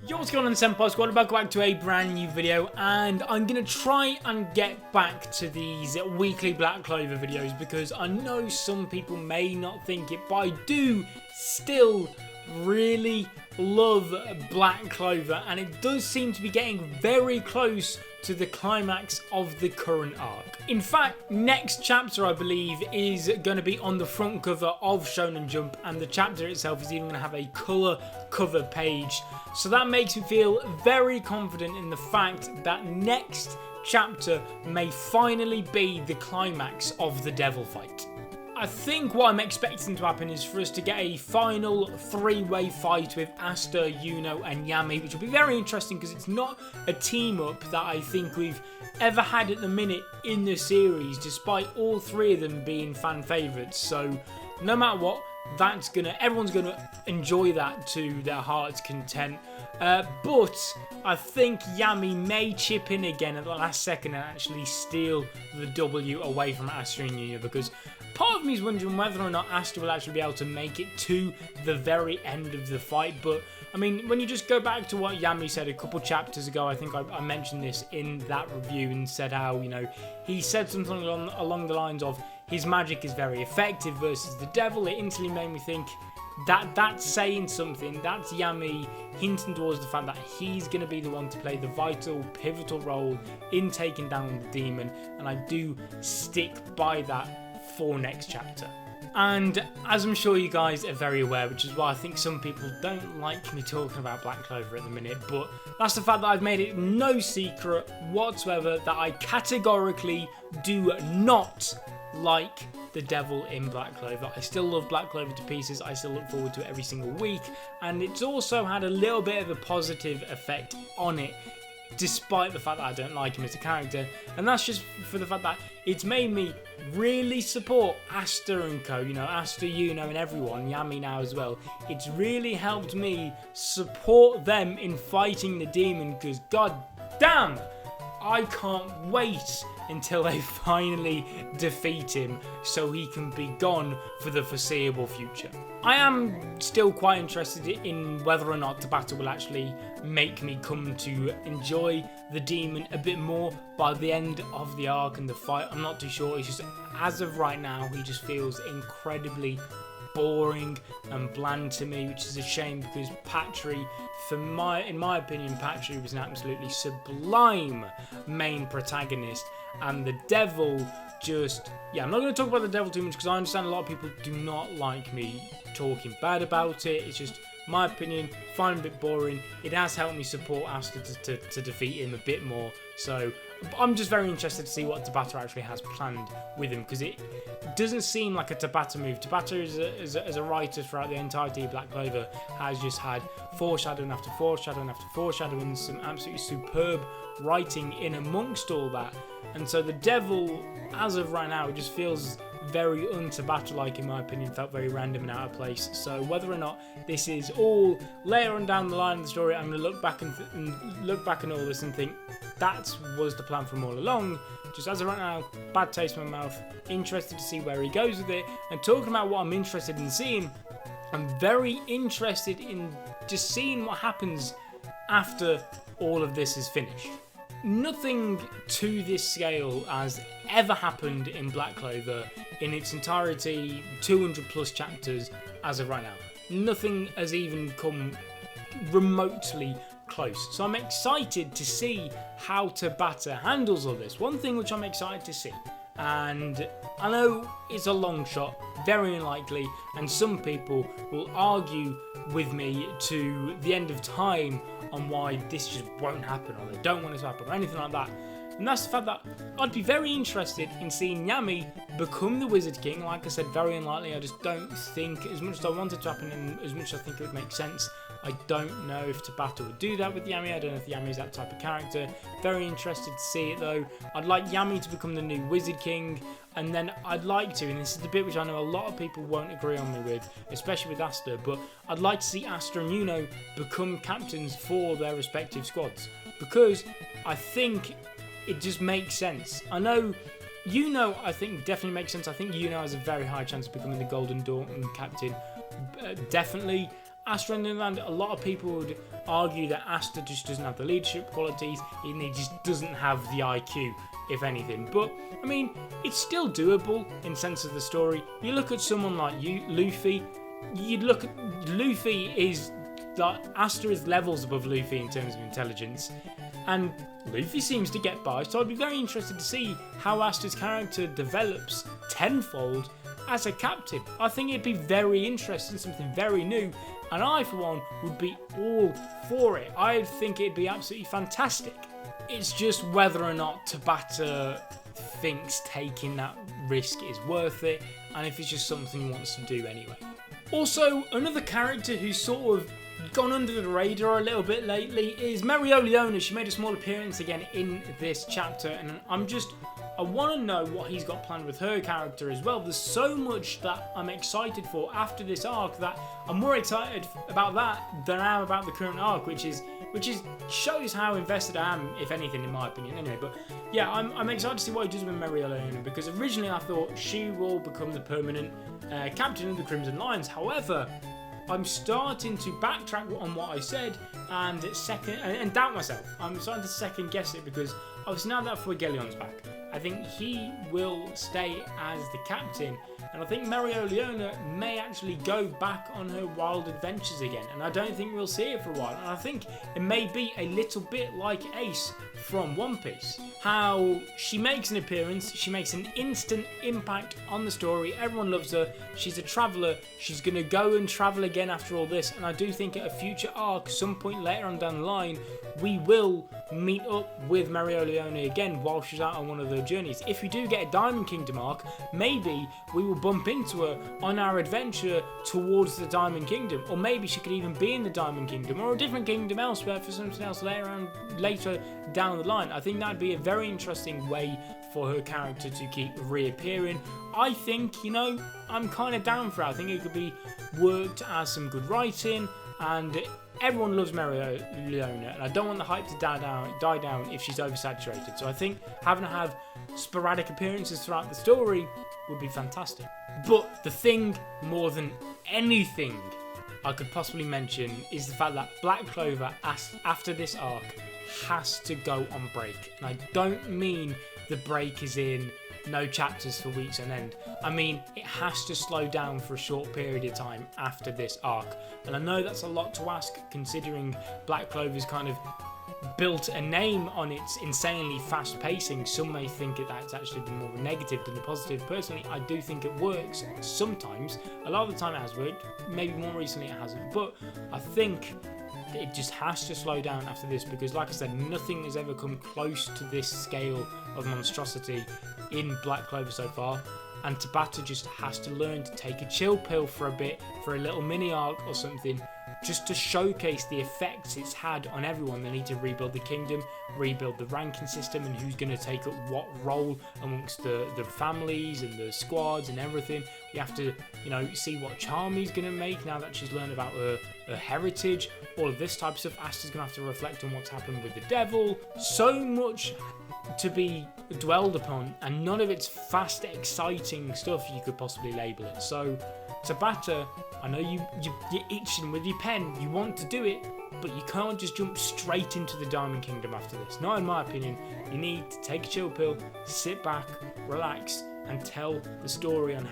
Yo, what's going on, Senpai Squad? Welcome back to a brand new video, and I'm going to try and get back to these weekly Black Clover videos because I know some people may not think it, but I do still really love Black Clover, and it does seem to be getting very close to the climax of the current arc. In fact, next chapter, I believe, is going to be on the front cover of Shonen Jump, and the chapter itself is even going to have a colour cover page. So that makes me feel very confident in the fact that next chapter may finally be the climax of the devil fight. I think what I'm expecting to happen is for us to get a final three-way fight with Asta, Yuno and Yami, which will be very interesting because it's not a team-up that I think we've ever had at the minute in the series, despite all three of them being fan favourites. So no matter what, everyone's gonna enjoy that to their heart's content. But I think Yami may chip in again at the last second and actually steal the W away from Asta and Yuno, because part of me is wondering whether or not Asta will actually be able to make it to the very end of the fight. But I mean, when you just go back to what Yami said a couple chapters ago, I think I mentioned this in that review and said how, you know, he said something along the lines of his magic is very effective versus the devil. It instantly made me think that that's saying something. That's Yami hinting towards the fact that he's going to be the one to play the vital, pivotal role in taking down the demon, and I do stick by that for next chapter. And as I'm sure you guys are very aware, which is why I think some people don't like me talking about Black Clover at the minute, but that's the fact that I've made it no secret whatsoever that I categorically do not like the devil in Black Clover. I still love Black Clover to pieces. I still look forward to it every single week, and it's also had a little bit of a positive effect on it, despite the fact that I don't like him as a character. And that's just for the fact that it's made me really support Asta and co, you know, Asta, Yuno and everyone, Yami now as well. It's really helped me support them in fighting the demon, because god damn, I can't wait until they finally defeat him so he can be gone for the foreseeable future. I am still quite interested in whether or not Tabata will actually make me come to enjoy the demon a bit more by the end of the arc and the fight. I'm not too sure. It's just, as of right now, he just feels incredibly boring and bland to me, which is a shame because Patry, in my opinion, Patry was an absolutely sublime main protagonist, and the devil just, I'm not going to talk about the devil too much because I understand a lot of people do not like me talking bad about it. It's just my opinion, find it a bit boring. It has helped me support Asta to defeat him a bit more, so I'm just very interested to see what Tabata actually has planned with him, because it doesn't seem like a Tabata move. Tabata as a writer throughout the entirety of Black Clover has just had foreshadowing after foreshadowing after foreshadowing, some absolutely superb writing in amongst all that. And so the devil, as of right now, it just feels very un-Tabata-like in my opinion, felt very random and out of place. So whether or not this is all later on down the line of the story, I'm going to look back and all this and think that was the plan from all along. Just as of right now, bad taste in my mouth, interested to see where he goes with it. And talking about what I'm interested in seeing, I'm very interested in just seeing what happens after all of this is finished. Nothing to this scale has ever happened in Black Clover in its entirety, 200 plus chapters as of right now. Nothing has even come remotely close. So I'm excited to see how Tabata handles all this. One thing which I'm excited to see, and I know it's a long shot, very unlikely, and some people will argue with me to the end of time on why this just won't happen, or they don't want it to happen, or anything like that. And that's the fact that I'd be very interested in seeing Yami become the Wizard King. Like I said, very unlikely. I just don't think, as much as I want it to happen and as much as I think it would make sense, I don't know if Tabata would do that with Yami. I don't know if Yami is that type of character. Very interested to see it though. I'd like Yami to become the new Wizard King, and then I'd like to, and this is the bit which I know a lot of people won't agree on me with, especially with Asta, but I'd like to see Asta and Yuno become captains for their respective squads, because I think it just makes sense. I know Yuno, I think, definitely makes sense. I think Yuno has a very high chance of becoming the Golden Dawn captain, definitely. Asta, on the other hand, a lot of people would argue that Asta just doesn't have the leadership qualities, and he just doesn't have the IQ, if anything. But, I mean, it's still doable in sense of the story. You look at someone like Luffy, you'd look at Luffy is like Asta is levels above Luffy in terms of intelligence, and Luffy seems to get by, so I'd be very interested to see how Asta's character develops tenfold as a captain. I think it'd be very interesting, something very new, and I for one would be all for it. I think it'd be absolutely fantastic. It's just whether or not Tabata thinks taking that risk is worth it, and if it's just something he wants to do anyway. Also, another character who's sort of gone under the radar a little bit lately is Leona. She made a small appearance again in this chapter, and I want to know what he's got planned with her character as well. There's so much that I'm excited for after this arc that I'm more excited about that than I am about the current arc, which shows how invested I am, if anything, in my opinion. Anyway, but yeah, I'm excited to see what he does with Leona, because originally I thought she will become the permanent captain of the Crimson Lions. However, I'm starting to backtrack on what I said and doubt myself. I'm starting to second guess it, because obviously now that Fuegelion's back, I think he will stay as the captain, and I think Leona may actually go back on her wild adventures again, and I don't think we'll see it for a while. And I think it may be a little bit like Ace from One Piece, how she makes an appearance, she makes an instant impact on the story, everyone loves her, she's a traveller, she's going to go and travel again after all this, and I do think at a future arc, some point later on down the line, we will meet up with Leona again while she's out on one of her journeys. If we do get a Diamond Kingdom arc, maybe we will bump into her on our adventure towards the Diamond Kingdom, or maybe she could even be in the Diamond Kingdom or a different kingdom elsewhere for something else later down the line. I think that'd be a very interesting way for her character to keep reappearing. I think, I'm kind of down for it. I think it could be worked as some good writing, and everyone loves Leona, and I don't want the hype to die down if she's oversaturated. So I think having her have sporadic appearances throughout the story would be fantastic. But the thing, more than anything I could possibly mention, is the fact that Black Clover, after this arc, has to go on break. And I don't mean the break is in no chapters for weeks on end. I mean, it has to slow down for a short period of time after this arc. And I know that's a lot to ask, considering Black Clover's kind of built a name on its insanely fast pacing. Some may think that that's actually been more of a negative than a positive. Personally, I do think it works sometimes. A lot of the time it has worked, maybe more recently it hasn't. But I think it just has to slow down after this, because like I said, nothing has ever come close to this scale of monstrosity in Black Clover so far, and Tabata just has to learn to take a chill pill for a bit, for a little mini arc or something, just to showcase the effects it's had on everyone. They need to rebuild the kingdom, rebuild the ranking system, and who's going to take up what role amongst the families and the squads and everything. We have to, see what Charmy's going to make now that she's learned about her heritage. All of this type of stuff. Asta's going to have to reflect on what's happened with the devil. So much to be dwelled upon, and none of it's fast, exciting stuff you could possibly label it. So Tabata, I know you're itching with your pen, you want to do it, but you can't just jump straight into the Diamond Kingdom after this. Not in my opinion. You need to take a chill pill, sit back, relax, and tell the story on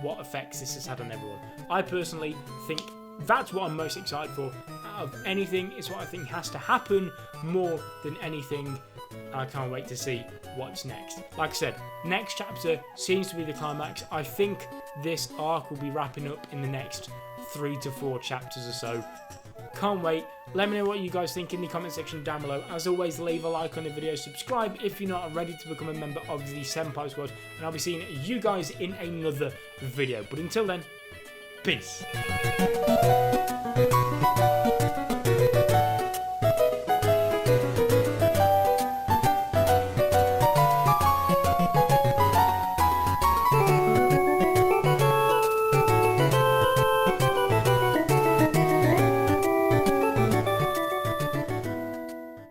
what effects this has had on everyone. I personally think that's what I'm most excited for out of anything. It's what I think has to happen more than anything. I can't wait to see what's next. Like I said, next chapter seems to be the climax. I think this arc will be wrapping up in the next 3 to 4 chapters or so. Can't wait. Let me know what you guys think in the comment section down below. As always, leave a like on the video, subscribe if you're not already to become a member of the Senpai Squad, and I'll be seeing you guys in another video. But until then, peace.